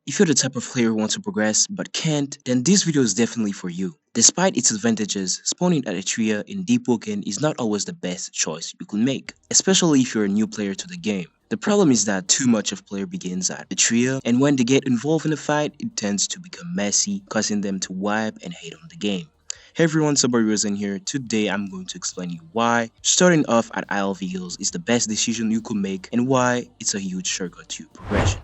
If you're the type of player who wants to progress but can't, then this video is definitely for you. Despite its advantages, spawning at Etrea in Deepwoken is not always the best choice you could make, especially if you're a new player to the game. The problem is that too much of player begins at Etrea, and when they get involved in a fight, it tends to become messy, causing them to wipe and hate on the game. Hey everyone, in here. Today I'm going to explain you why starting off at Isle of VigilS is the best decision you could make and why it's a huge shortcut to progression.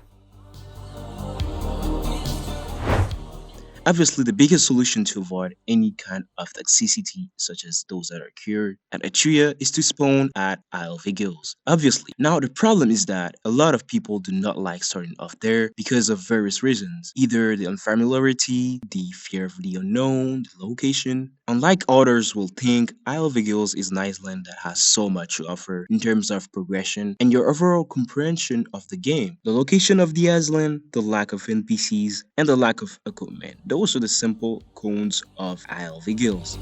Obviously, the biggest solution to avoid any kind of toxicity, such as those that are cured at Etrea, is to spawn at Isle of VigilS. Obviously, now the problem is that a lot of people do not like starting off there because of various reasons. Either the unfamiliarity, the fear of the unknown, the location. Unlike others will think, Isle of VigilS is an island that has so much to offer in terms of progression and your overall comprehension of the game. The location of the island, the lack of NPCs, and the lack of equipment. Those are the simple cons of Isle of VigilS.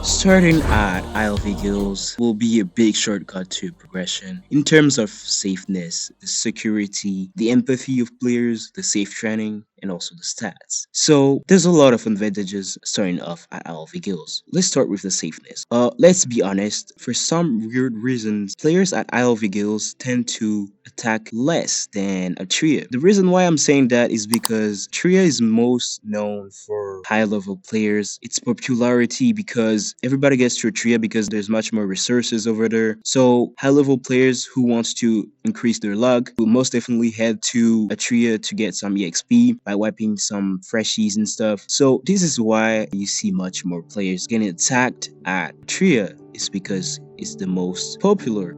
Starting at Isle of VigilS will be a big shortcut to progression in terms of safeness, the security, the empathy of players, the safe training, and also the stats. So there's a lot of advantages starting off at Isle of VigilS. Let's start with the safeness. Let's be honest, for some weird reasons, players at Isle of VigilS tend to attack less than Etrea. The reason why I'm saying that is because Etrea is most known for high level players. Its popularity because everybody gets to Etrea because there's much more resources over there. So high level players who wants to increase their luck will most definitely head to Etrea to get some EXP by wiping some freshies and stuff. So this is why you see much more players getting attacked at Etrea. It's because it's the most popular.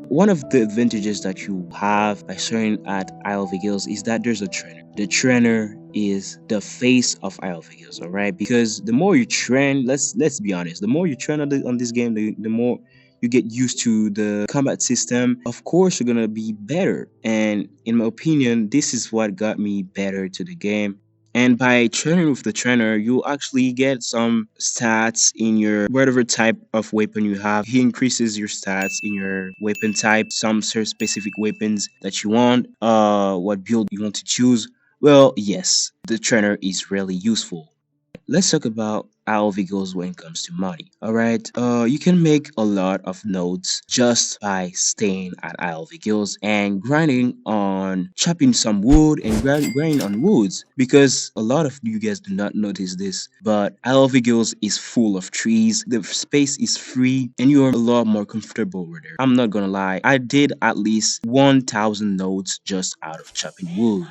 One of the advantages that you have by starting at Isle of VigilS is that there's a trainer. The trainer is the face of Isle of VigilS, alright? Because the more you train, let's be honest, the more you train on this game, the more you get used to the combat system, of course you're gonna be better. And in my opinion, this is what got me better to the game. And by training with the trainer, you actually get some stats in your whatever type of weapon you have. He increases your stats in your weapon type, some specific weapons that you want, what build you want to choose. Well, yes, the trainer is really useful. Let's talk about Isle of VigilS when it comes to money. Alright, you can make a lot of nodes just by staying at Isle of VigilS and grinding on chopping some wood and grinding on woods, because a lot of you guys do not notice this, but Isle of VigilS is full of trees, the space is free, and you are a lot more comfortable over there. I'm not gonna lie, I did at least 1,000 nodes just out of chopping wood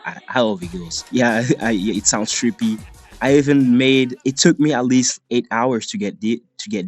at Isle of VigilS. Yeah, yeah, it sounds trippy. I even made it took me at least 8 hours to get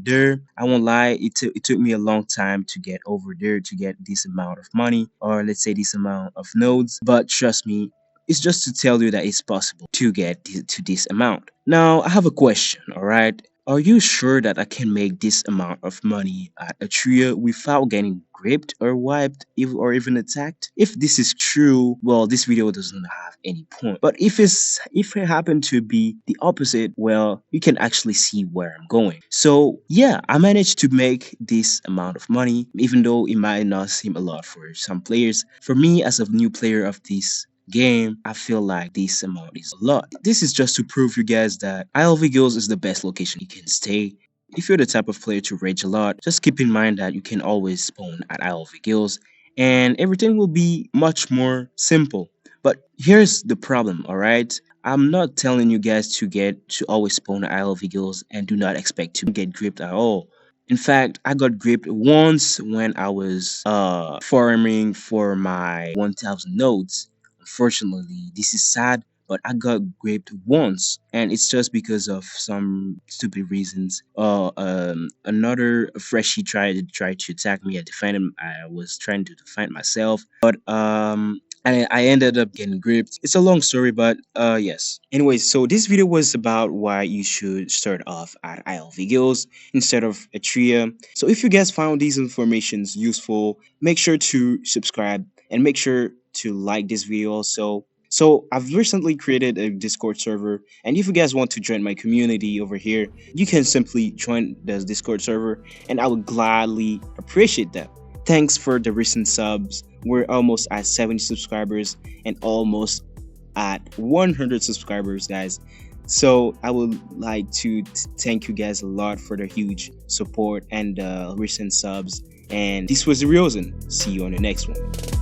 there. I won't lie, it took me a long time to get over there to get this amount of money, or let's say this amount of nodes. But trust me, it's just to tell you that it's possible to get to this amount. Now I have a question, alright? Are you sure that I can make this amount of money at Etrea without getting gripped or wiped or even attacked? If this is true, well, this video doesn't have any point. But if it happened to be the opposite, well, you can actually see where I'm going. So yeah, I managed to make this amount of money, even though it might not seem a lot for some players. For me, as a new player of this game, I feel like this amount is a lot. This is just to prove you guys that Isle of VigilS is the best location you can stay. If you're the type of player to rage a lot, just keep in mind that you can always spawn at Isle of VigilS and everything will be much more simple. But here's the problem, alright? I'm not telling you guys to always spawn at Isle of VigilS and do not expect to get gripped at all. In fact, I got gripped once when I was farming for my 1,000 nodes. Unfortunately, this is sad, but I got gripped once, and it's just because of some stupid reasons. Another freshie tried to attack me. I defended him. I was trying to defend myself, but I ended up getting gripped. It's a long story, but yes. Anyways, so this video was about why you should start off at Isle of VigilS instead of Etrea. So if you guys found these informations useful, make sure to subscribe and make sure to like this video also. So I've recently created a Discord server, and if you guys want to join my community over here, you can simply join the Discord server and I would gladly appreciate that. Thanks for the recent subs. We're almost at 70 subscribers and almost at 100 subscribers, guys. So I would like to thank you guys a lot for the huge support and recent subs. And this was the Riosen. See you on the next one.